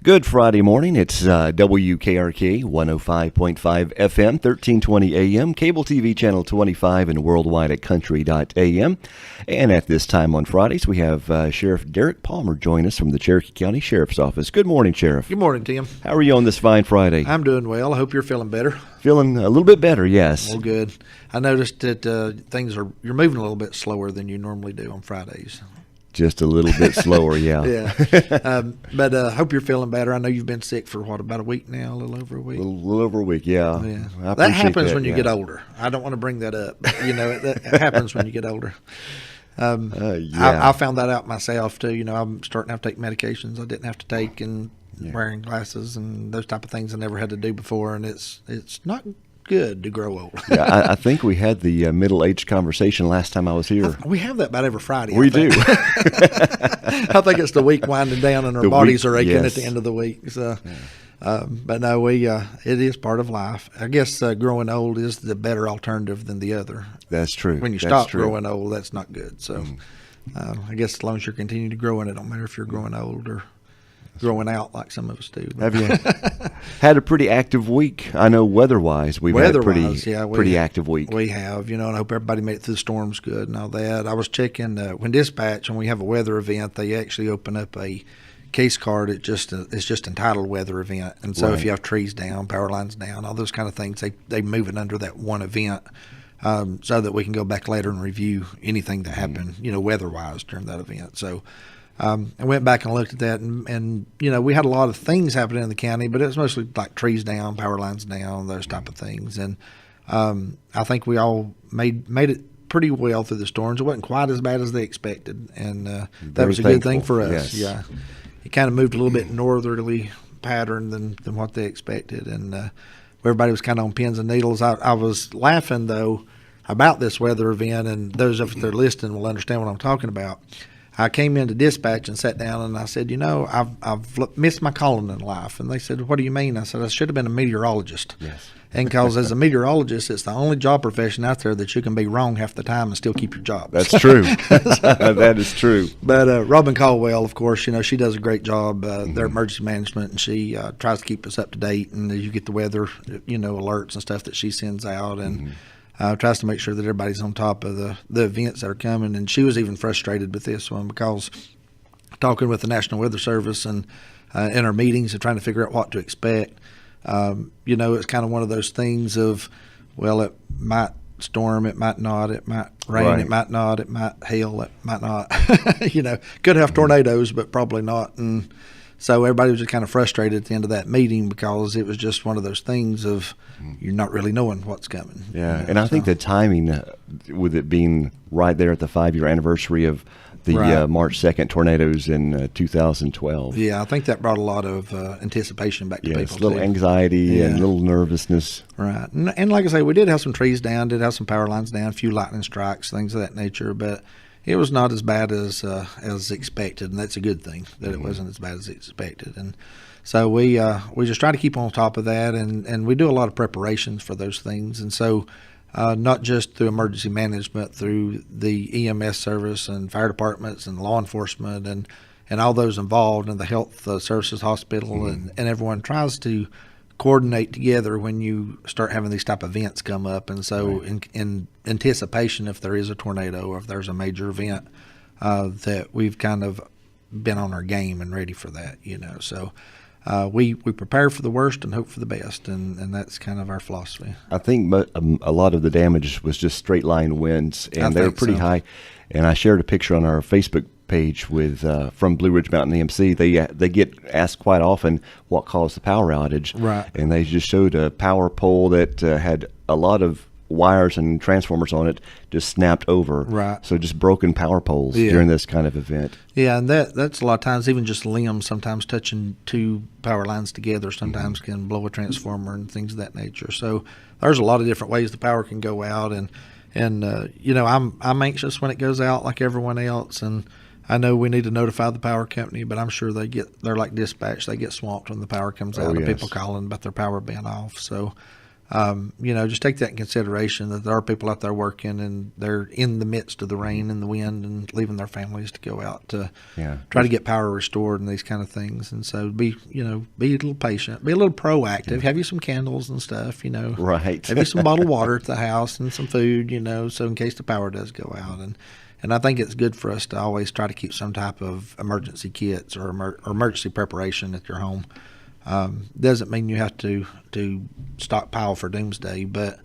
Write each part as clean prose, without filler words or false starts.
Good Friday morning. It's WKRK 105.5 FM, 1320 AM, cable TV channel 25, and worldwide at country.am. And at this time on Fridays, we have Sheriff Derek Palmer join us from the Cherokee County Sheriff's Office. Good morning, Sheriff. Good morning, Tim. How are you on this fine Friday? I'm doing well. I hope you're feeling better. Feeling a little bit better, yes. Well, good. I noticed that you're moving a little bit slower than you normally do on Fridays. Just a little bit slower, yeah. Yeah. But I hope you're feeling better. I know you've been sick for, about a week now, a little over a week? A little over a week, yeah. That happens when you get older. I don't want to bring that up, but, that happens when you get older. I found that out myself, too. I'm starting to have to take medications I didn't have to take and wearing glasses and those type of things I never had to do before, and it's not good to grow old. I think we had the middle-aged conversation last time I was here. We have that about every Friday. We do. I think it's the week winding down and our bodies are aching at the end of the week. So, but no, it is part of life. I guess growing old is the better alternative than the other. That's true. When you stop growing old, that's not good. So I guess as long as you're continuing to grow, and it don't matter if you're growing old or growing out like some of us do. Have you had a pretty active week? I know weather-wise, we've had a pretty active week. We have, and I hope everybody made it through the storms good and all that. I was checking when dispatch, when we have a weather event, they actually open up a case card. It's just entitled weather event. And so if you have trees down, power lines down, all those kind of things, they move it under that one event. So that we can go back later and review anything that happened, weather-wise during that event. So I went back and looked at that, and we had a lot of things happening in the county, but it was mostly like trees down, power lines down, those type of things. And I think we all made it pretty well through the storms. It wasn't quite as bad as they expected, and that was a good thing for us. Yes. Yeah, it kind of moved a little bit northerly pattern than what they expected, and everybody was kind of on pins and needles. I was laughing though about this weather event, and those of you that are listening will understand what I'm talking about. I came into dispatch and sat down, and I said, I've missed my calling in life. And they said, what do you mean? I said, I should have been a meteorologist. Yes. And because as a meteorologist, it's the only job profession out there that you can be wrong half the time and still keep your job. That's true. That is true. But Robin Caldwell, of course, she does a great job. Their emergency management, and she tries to keep us up to date. And you get the weather, alerts and stuff that she sends out, and tries to make sure that everybody's on top of the events that are coming. And she was even frustrated with this one because talking with the National Weather Service and in our meetings and trying to figure out what to expect, it's kind of one of those things of, well, it might storm, it might not, it might rain, right. It might not, it might hail, it might not. Could have tornadoes, but probably not. And so everybody was just kind of frustrated at the end of that meeting because it was just one of those things of you're not really knowing what's coming. Yeah, and I think the timing, with it being right there at the 5-year anniversary of the March 2nd tornadoes in 2012. Yeah, I think that brought a lot of anticipation back to people. Yes, a little anxiety and a little nervousness. Right, and like I say, we did have some trees down, did have some power lines down, a few lightning strikes, things of that nature, but it was not as bad as expected, and that's a good thing that it wasn't as bad as expected. And so we just try to keep on top of that, and we do a lot of preparations for those things. And so not just through emergency management, through the EMS service and fire departments and law enforcement and all those involved, and the health services hospital, and everyone tries to coordinate together when you start having these type of events come up. And so in anticipation, if there is a tornado or if there's a major event, that we've kind of been on our game and ready for that, so we prepare for the worst and hope for the best, and that's kind of our philosophy. I think a lot of the damage was just straight line winds, and they were pretty high. And I shared a picture on our Facebook page with from Blue Ridge Mountain EMC. They get asked quite often what caused the power outage, right? And they just showed a power pole that had a lot of wires and transformers on it just snapped over, right? So just broken power poles during this kind of event. Yeah, and that's a lot of times even just limbs sometimes touching two power lines together sometimes can blow a transformer and things of that nature. So there's a lot of different ways the power can go out, and I'm anxious when it goes out like everyone else, and I know we need to notify the power company, but I'm sure they're like dispatch. They get swamped when the power comes out, and people calling about their power being off. So just take that in consideration, that there are people out there working and they're in the midst of the rain and the wind and leaving their families to go out to try to get power restored and these kind of things. And so be a little patient, be a little proactive, have you some candles and stuff, Right. have you some bottled water at the house and some food, so in case the power does go out. And I think it's good for us to always try to keep some type of emergency kits or emergency preparation at your home. Doesn't mean you have to stockpile for doomsday, but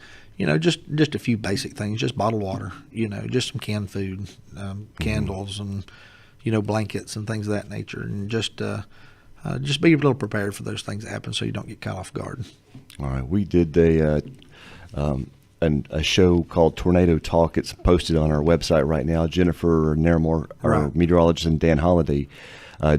just a few basic things, just bottled water, just some canned food, candles, and blankets and things of that nature, and just be a little prepared for those things that happen, so you don't get caught off guard. All right, we did a show called Tornado Talk. It's posted on our website right now. Jennifer Naramore, our meteorologist, and Dan Holliday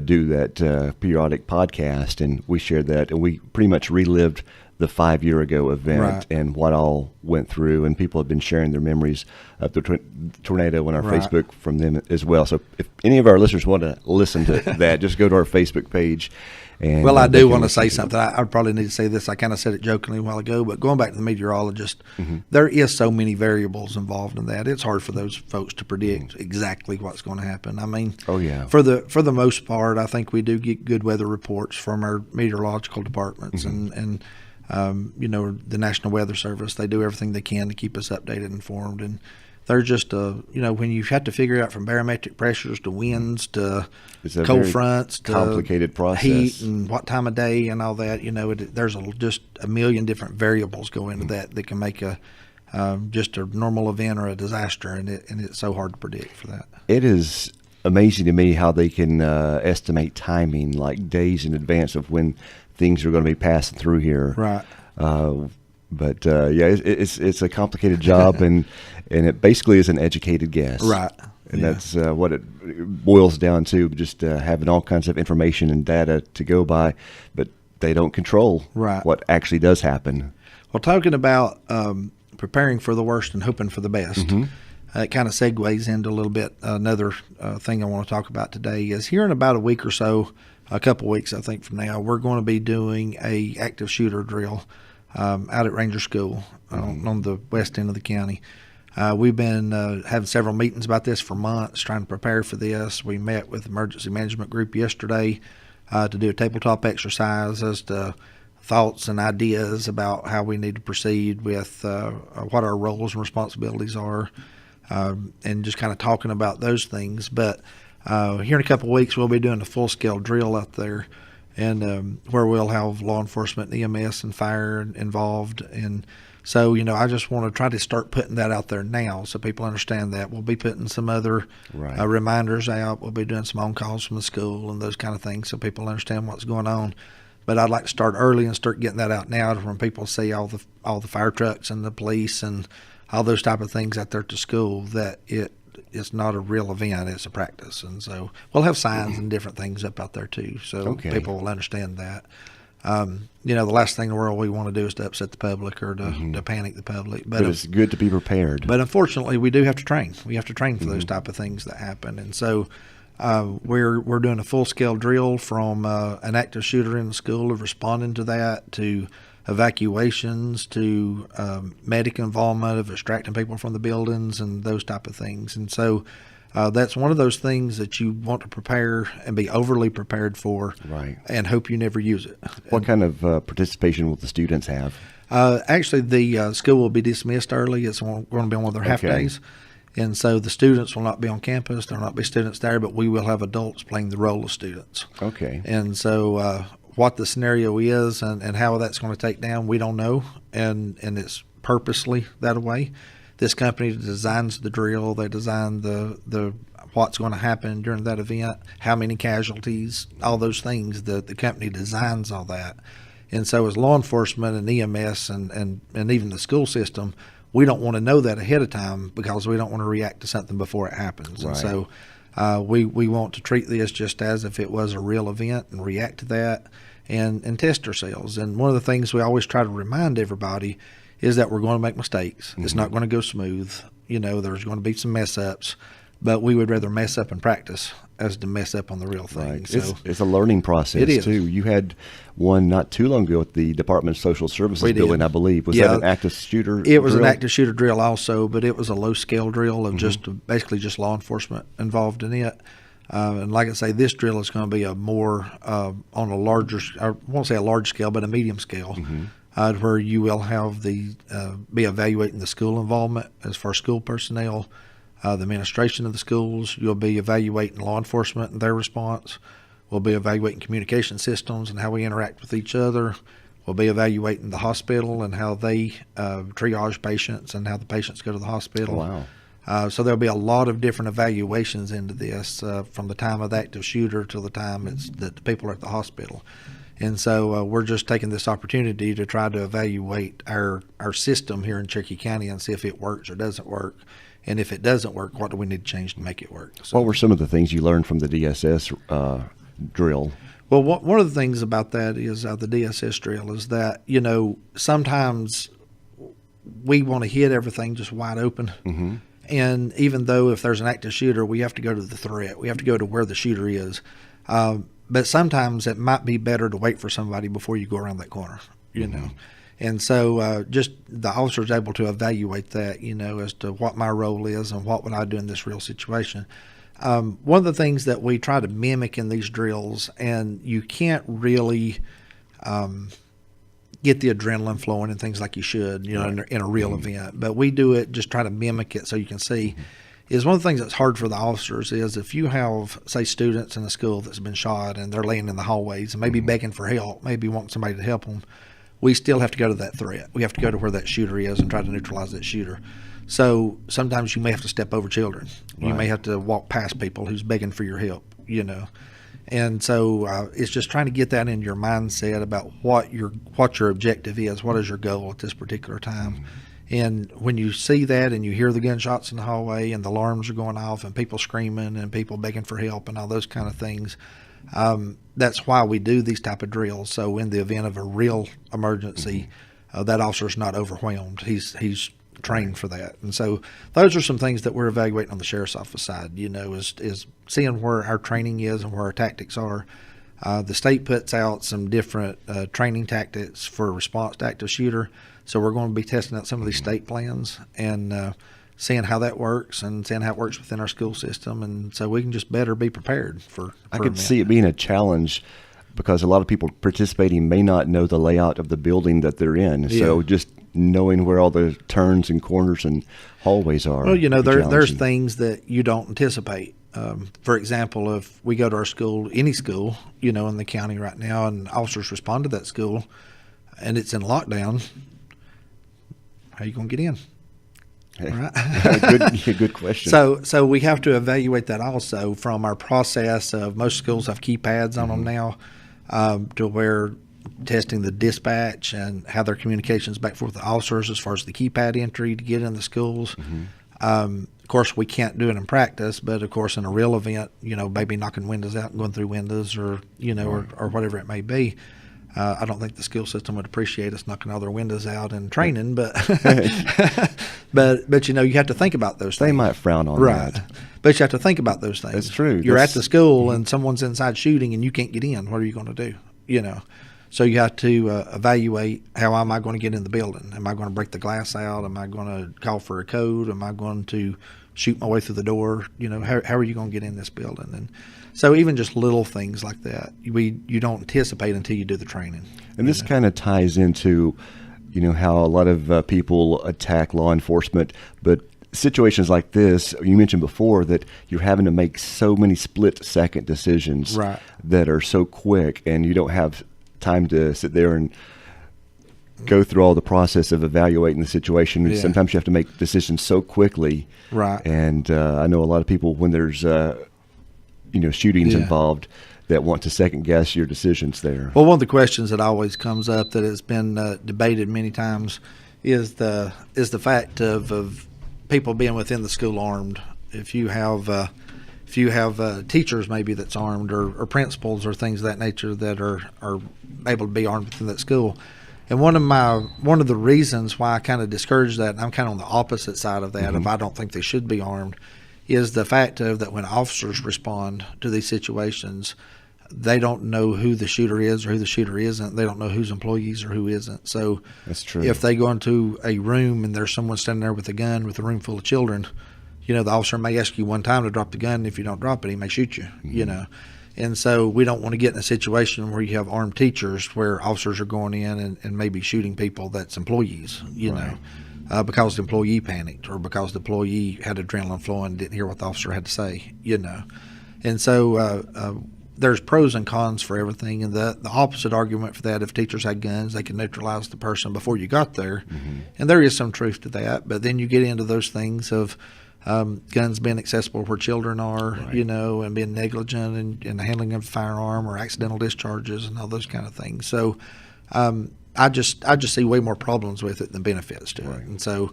do that periodic podcast, and we shared that, and we pretty much relived the 5-year ago event and what all went through, and people have been sharing their memories of the tornado on our Facebook from them as well. So if any of our listeners want to listen to that, just go to our Facebook page. And, I do want to say something. I probably need to say this. I kind of said it jokingly a while ago, but going back to the meteorologist, there is so many variables involved in that. It's hard for those folks to predict exactly what's going to happen. I mean, for the most part, I think we do get good weather reports from our meteorological departments and the National Weather Service. They do everything they can to keep us updated and informed. And they're just, when you have to figure out from barometric pressures to winds to cold fronts to complicated process, heat and what time of day and all that, there's just a million different variables go into that can make just a normal event or a disaster, and it's so hard to predict for that. It is amazing to me how they can estimate timing like days in advance of when things are going to be passing through here. Right. But it's a complicated job, and it basically is an educated guess. Right. And that's what it boils down to, just having all kinds of information and data to go by, but they don't control what actually does happen. Well, talking about preparing for the worst and hoping for the best, it kind of segues into a little bit. Another thing I want to talk about today is here in about a week or so, a couple weeks I think from now, we're going to be doing a active shooter drill out at Ranger School on the west end of the county. We've been having several meetings about this for months, trying to prepare for this. We met with the emergency management group yesterday to do a tabletop exercise as to thoughts and ideas about how we need to proceed with what our roles and responsibilities are, and just kind of talking about those things. But here in a couple of weeks, we'll be doing a full-scale drill out there, and where we'll have law enforcement, EMS, and fire involved. And so, I just want to try to start putting that out there now so people understand that. We'll be putting some other reminders out. We'll be doing some on-calls from the school and those kind of things so people understand what's going on. But I'd like to start early and start getting that out now when people see all the fire trucks and the police and all those type of things out there to school, that it's not a real event, it's a practice. And so we'll have signs and different things up out there too, so people will understand that. The last thing in the world we want to do is to upset the public or to panic the public. But it's good to be prepared. But unfortunately, we do have to train. We have to train for those type of things that happen. And so we're doing a full-scale drill from an active shooter in the school of responding to that, to evacuations, to medic involvement of extracting people from the buildings and those type of things. And so that's one of those things that you want to prepare and be overly prepared for, and hope you never use it. What kind of participation will the students have? Actually, the school will be dismissed early. It's going to be on one of their half days. And so the students will not be on campus. There will not be students there, but we will have adults playing the role of students. Okay. And so what the scenario is and how that's going to take down, we don't know. And it's purposely that way. This company designs the drill. They design the what's going to happen during that event, how many casualties, all those things. The company designs all that. And so as law enforcement and EMS and even the school system, we don't want to know that ahead of time because we don't want to react to something before it happens. And so we want to treat this just as if it was a real event and react to that and test ourselves. And one of the things we always try to remind everybody is that we're going to make mistakes. It's not going to go smooth. There's going to be some mess ups, but we would rather mess up and practice as to mess up on the real thing. Right. So It's a learning process, it is. too. You had one not too long ago at the Department of Social Services We did. building, I believe. Was that an active shooter It was drill? an active shooter drill also, but it was a low-scale drill of basically just law enforcement involved in it. And like I say, this drill is going to be a more on a larger, I won't say a large scale, but a medium scale, where you will have be evaluating the school involvement as far as school personnel, the administration of the schools. You'll be evaluating law enforcement and their response. We'll be evaluating communication systems and how we interact with each other. We'll be evaluating the hospital and how they triage patients and how the patients go to the hospital. Wow. So there'll be a lot of different evaluations into this from the time of the active shooter till the time that the people are at the hospital. And so we're just taking this opportunity to try to evaluate our system here in Cherokee County and see if it works or doesn't work. And if it doesn't work, what do we need to change to make it work? So, What were some of the things you learned from the DSS drill? well, one of the things about that is the DSS drill is that, sometimes we want to hit everything just wide open. Mm-hmm. And even though if there's an active shooter, we have to go to the threat. We have to go to where the shooter is. But sometimes it might be better to wait for somebody before you go around that corner, you know. And so just the officer is able to evaluate that, as to what my role is and what would I do in this real situation. One of the things that we try to mimic in these drills, and you can't really get the adrenaline flowing and things like you should, in a real event. But we do it, just try to mimic it so you can see. Is one of the things that's hard for the officers is if you have, say, students in a school that's been shot and they're laying in the hallways and maybe begging for help, maybe want somebody to help them, we still have to go to that threat. We have to go to where that shooter is and try to neutralize that shooter. So sometimes you may have to step over children. Right. You may have to walk past people who's begging for your help, And so it's just trying to get that in your mindset about what your objective is, what is your goal at this particular time. And when you see that and you hear the gunshots in the hallway and the alarms are going off and people screaming and people begging for help and all those kind of things, that's why we do these type of drills. So in the event of a real emergency, that officer's not overwhelmed. He's trained for that. And so those are some things that we're evaluating on the sheriff's office side, is seeing where our training is and where our tactics are. The state puts out some different training tactics for response to active shooter. So we're going to be testing out some of these state plans and seeing how that works and seeing how it works within our school system. And so we can just better be prepared for I could see it being a challenge because a lot of people participating may not know the layout of the building that they're in. Yeah. So just knowing where all the turns and corners and hallways are. Well, there's challenging. things that you don't anticipate. For example, if we go to our school, any school, in the county right now, and officers respond to that school and it's in lockdown, how are you going to get in? Hey. Right? Good question. So we have to evaluate that also from our process of most schools have keypads on them now, to where testing the dispatch and how their communications back and forth with the officers as far as the keypad entry to get in the schools. Of course, we can't do it in practice, but of course, in a real event, maybe knocking windows out and going through windows or whatever it may be. I don't think the school system would appreciate us knocking all their windows out and training, but but you have to think about those things. They might frown on right. that. But you have to think about those things. That's true. You're at the school and someone's inside shooting and you can't get in. What are you going to do? So you have to evaluate, how am I going to get in the building? Am I going to break the glass out? Am I going to call for a code? Am I going to shoot my way through the door? How are you going to get in this building? And so even just little things like that, you don't anticipate until you do the training. And this kind of ties into, how a lot of people attack law enforcement, but situations like this, you mentioned before that you're having to make so many split-second decisions Right. that are so quick, and you don't have time to sit there and go through all the process of evaluating the situation. Yeah. Sometimes you have to make decisions so quickly. Right. And I know a lot of people, when there's shootings Yeah. involved, that want to second guess your decisions there. Well, one of the questions that always comes up that has been debated many times is the fact of people being within the school armed. If you have teachers maybe that's armed or principals or things of that nature that are able to be armed within that school. And one of the reasons why I kind of discourage that, and I'm kind of on the opposite side of that, if I don't think they should be armed, is the fact of that when officers respond to these situations, they don't know who the shooter is or who the shooter isn't. They don't know who's employees or who isn't. So That's true. if they go into a room and there's someone standing there with a gun with a room full of children, the officer may ask you one time to drop the gun. And if you don't drop it, he may shoot you, And so we don't want to get in a situation where you have armed teachers where officers are going in and maybe shooting people that's employees, because the employee panicked or because the employee had adrenaline flowing and didn't hear what the officer had to say, And so there's pros and cons for everything. And the opposite argument for that, if teachers had guns, they could neutralize the person before you got there. And there is some truth to that. But then you get into those things of guns being accessible where children are, and being negligent in the handling of a firearm or accidental discharges and all those kind of things. So I just see way more problems with it than benefits to it. And so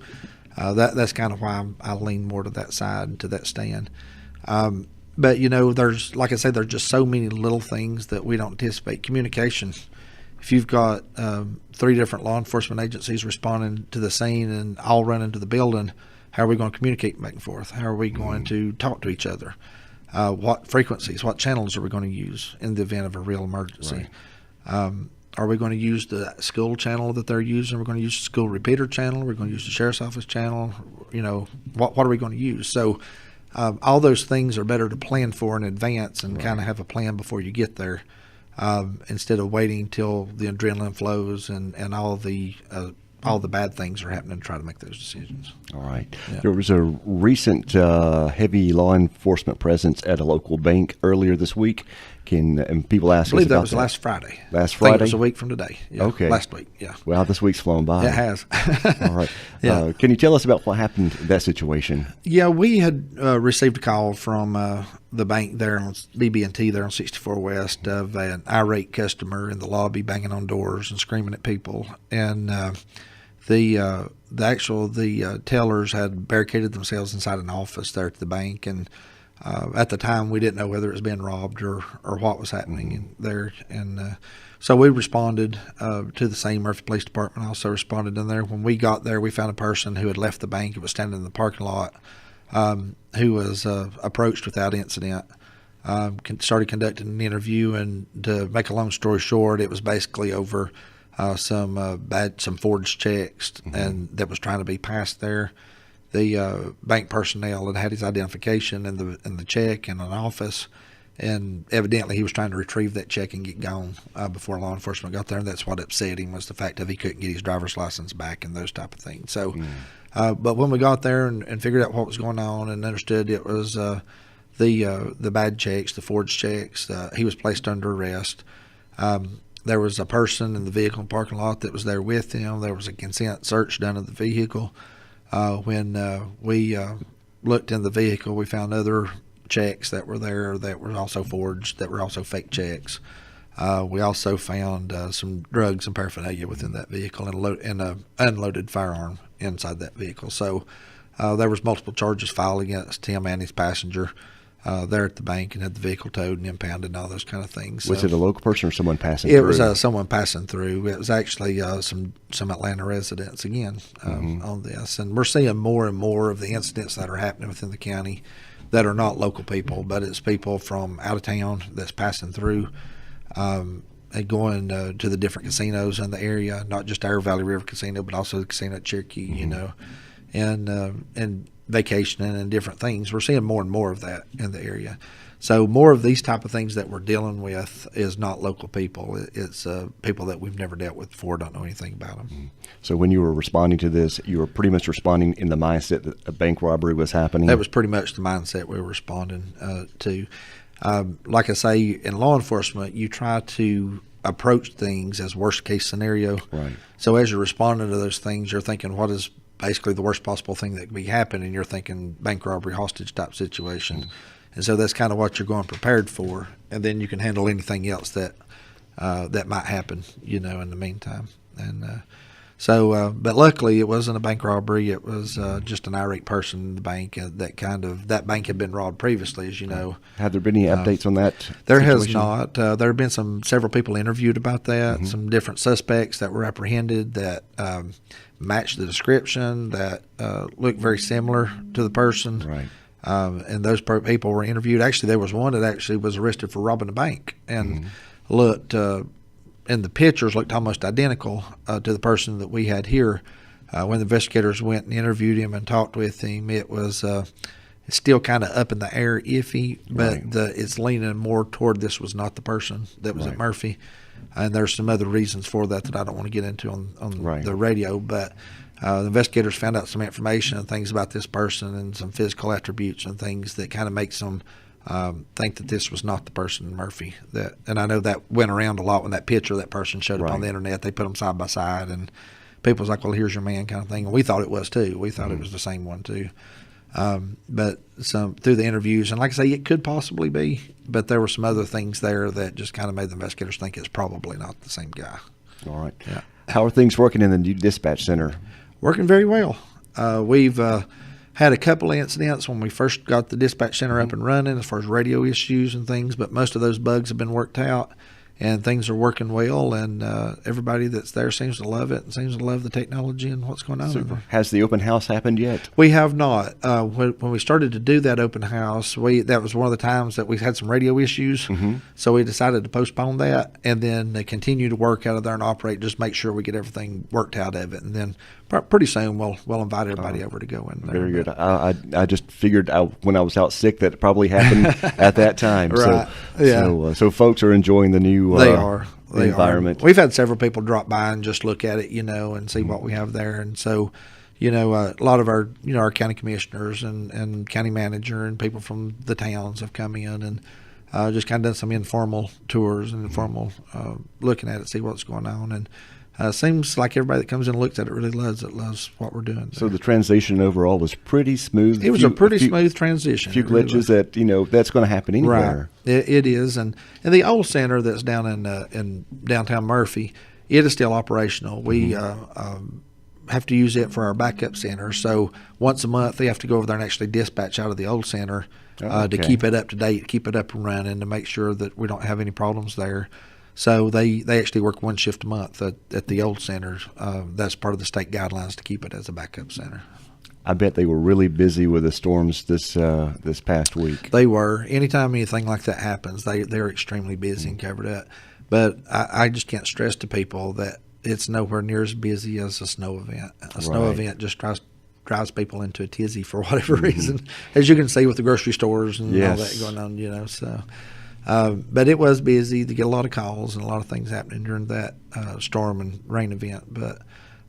that's kind of why I lean more to that side, to that stand. But, there's, like I say, there's just so many little things that we don't anticipate. Communication. If you've got 3 different law enforcement agencies responding to the scene and all run into the building, how are we going to communicate back and forth? How are we going to talk to each other? What frequencies, what channels are we going to use in the event of a real emergency? Right. Are we going to use the school channel that they're using? We're going to use the school repeater channel. We're going to use the sheriff's office channel. What are we going to use? So all those things are better to plan for in advance and kind of have a plan before you get there, instead of waiting till the adrenaline flows and all the bad things are happening to try to make those decisions. All right. Yeah. There was a recent heavy law enforcement presence at a local bank earlier this week. And people ask us about that. I believe that was last Friday. Last Friday? I think it was a week from today. Yeah, okay. Last week, yeah. Well, this week's flown by. It has. All right. Yeah. Can you tell us about what happened in that situation? Yeah, we had received a call from the bank there on BB&T there on 64 West of an irate customer in the lobby banging on doors and screaming at people. And the tellers had barricaded themselves inside an office there at the bank, and at the time we didn't know whether it was being robbed or what was happening in there. And so we responded to the scene. Murphy Police Department also responded in there. When we got there, we found a person who had left the bank and was standing in the parking lot, who was approached without incident. Started conducting an interview, and to make a long story short, it was basically over some forged checks and that was trying to be passed there. The bank personnel had his identification in the check in an office, and evidently he was trying to retrieve that check and get gone before law enforcement got there. And that's what upset him, was the fact that he couldn't get his driver's license back and those type of things. So, but when we got there and figured out what was going on and understood it was the bad checks, the forged checks, he was placed under arrest. There was a person in the vehicle parking lot that was there with him. There was a consent search done of the vehicle. When we looked in the vehicle, we found other checks that were there that were also forged, that were also fake checks. We also found some drugs and paraphernalia within that vehicle and an unloaded firearm inside that vehicle. So there was multiple charges filed against him and his passenger there at the bank, and had the vehicle towed and impounded and all those kind of things. Was it a local person or someone passing through? It was someone passing through. It was actually some Atlanta residents again on this. And we're seeing more and more of the incidents that are happening within the county that are not local people, but it's people from out of town that's passing through and going to the different casinos in the area, not just our Valley River Casino, but also the casino at Cherokee, and vacationing and different things. We're seeing more and more of that in the area. So more of these type of things that we're dealing with is not local people. It's people that we've never dealt with before, don't know anything about them. So when you were responding to this, you were pretty much responding in the mindset that a bank robbery was happening? That was pretty much the mindset we were responding to. Like I say, in law enforcement, you try to approach things as worst case scenario. Right. So as you're responding to those things, you're thinking, what is basically the worst possible thing that could be happening? You're thinking bank robbery, hostage type situation. And so that's kind of what you're going prepared for. And then you can handle anything else that might happen, in the meantime. And but luckily it wasn't a bank robbery. It was just an irate person in the bank. That bank had been robbed previously, as you know. Have there been any updates on that There situation? has not. There have been several people interviewed about that, some different suspects that were apprehended that matched the description, that looked very similar to the person. Right. And those people were interviewed. Actually, there was one that actually was arrested for robbing a bank and looked, and the pictures looked almost identical to the person that we had here. When the investigators went and interviewed him and talked with him, it was it's still kind of up in the air, iffy, but it's leaning more toward this was not the person that was at Murphy. And there's some other reasons for that I don't want to get into on the radio, but the investigators found out some information and things about this person and some physical attributes and things that kind of makes them think that this was not the person, Murphy. And I know that went around a lot when that picture of that person showed up on the internet. They put them side by side, and people was like, well, here's your man kind of thing. And we thought it was too. We thought it was the same one too. But through the interviews, and like I say, it could possibly be, but there were some other things there that just kind of made the investigators think it's probably not the same guy. All right. Yeah. How are things working in the new dispatch center? Working very well. We've had a couple of incidents when we first got the dispatch center up and running as far as radio issues and things, but most of those bugs have been worked out. And things are working well, and everybody that's there seems to love it and seems to love the technology and what's going on. Super. Has the open house happened yet? We have not. When we started to do that open house, that was one of the times that we had some radio issues, so we decided to postpone that and then continue to work out of there and operate, just make sure we get everything worked out of it. And then pretty soon we'll invite everybody over to go in there. Very good. I just figured when I was out sick that it probably happened at that time. Right. So folks are enjoying the new environment. We've had several people drop by and just look at it, and see what we have there. And so, a lot of our, our county commissioners and county manager and people from the towns have come in and just kind of done some informal tours and informal looking at it, see what's going on. And seems like everybody that comes in and looks at it really loves what we're doing there. So the transition overall was pretty smooth. It was a pretty smooth transition. A few glitches that that's going to happen anywhere. Right. It is, and the old center that's down in downtown Murphy, it is still operational. We have to use it for our backup center. So once a month, they have to go over there and actually dispatch out of the old center to keep it up to date, keep it up and running, to make sure that we don't have any problems there. So they actually work one shift a month at the old center. That's part of the state guidelines to keep it as a backup center. I bet they were really busy with the storms this past week. They were. Anytime anything like that happens, they're extremely busy and covered up. But I just can't stress to people that it's nowhere near as busy as a snow event. A snow event just drives people into a tizzy for whatever reason, as you can see with the grocery stores and all that going on. So. But it was busy. They get a lot of calls and a lot of things happening during that storm and rain event. But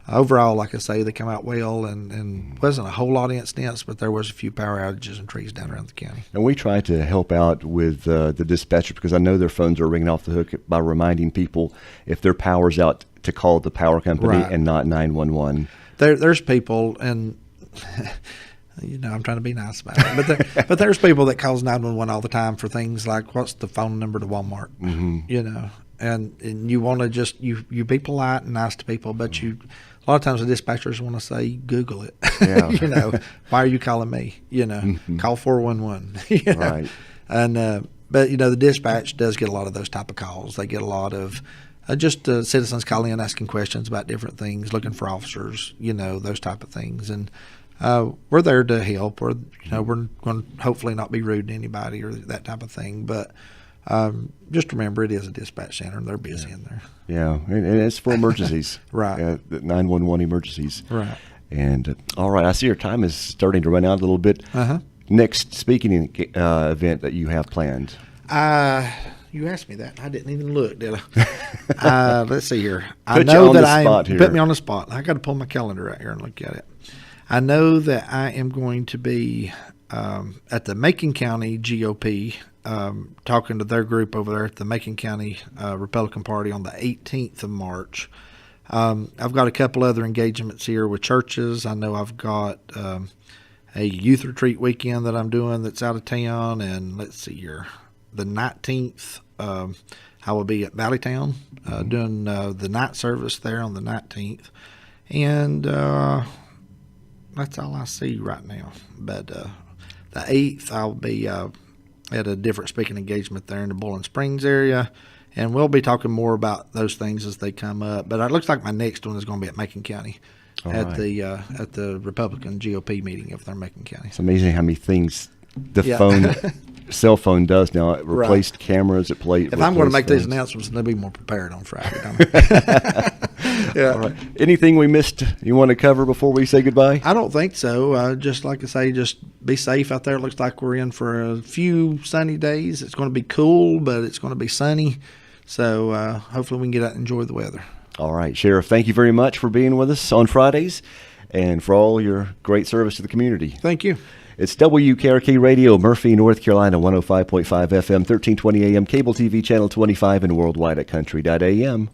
overall, like I say, they come out well, and wasn't a whole lot of incidents, but there was a few power outages and trees down around the county. And we try to help out with the dispatcher, because I know their phones are ringing off the hook, by reminding people if their power's out to call the power company and not 911. There's people, and I'm trying to be nice about it, but there's people that calls 911 all the time for things like, what's the phone number to Walmart? And you want to just you be polite and nice to people, but a lot of times the dispatchers want to say, Google it. Why are you calling me? Call 411. Right. And but the dispatch does get a lot of those type of calls. They get a lot of just citizens calling in asking questions about different things, looking for officers, those type of things. And we're there to help. We're going to hopefully not be rude to anybody or that type of thing. But just remember, it is a dispatch center, and they're busy in there. Yeah, and it's for emergencies. Right. 911 emergencies. Right. And all right, I see your time is starting to run out a little bit. Next speaking event that you have planned? You asked me that. I didn't even look, did I? Let's see here. Put me on the spot. I got to pull my calendar out here and look at it. I know that I am going to be at the Macon County GOP, talking to their group over there at the Macon County Republican Party on the 18th of March. I've got a couple other engagements here with churches. I know I've got a youth retreat weekend that I'm doing that's out of town, and let's see here. The 19th, I will be at Valleytown doing the night service there on the 19th. And that's all I see right now. But the 8th, I'll be at a different speaking engagement there in the Bowling Springs area. And we'll be talking more about those things as they come up. But it looks like my next one is going to be at Macon County at the Republican GOP meeting over there in Macon County. It's amazing how many things the Yeah. phone, cell phone does now. It replaced cameras. If I'm going to make these announcements, they'll be more prepared on Friday. Yeah. All right. Anything we missed you want to cover before we say goodbye? I don't think so. Just like I say, just be safe out there. It looks like we're in for a few sunny days. It's going to be cool, but it's going to be sunny. So hopefully we can get out and enjoy the weather. All right, Sheriff, thank you very much for being with us on Fridays and for all your great service to the community. Thank you. It's WKRK Radio, Murphy, North Carolina, 105.5 FM, 1320 AM, cable TV channel 25, and worldwide at country.am.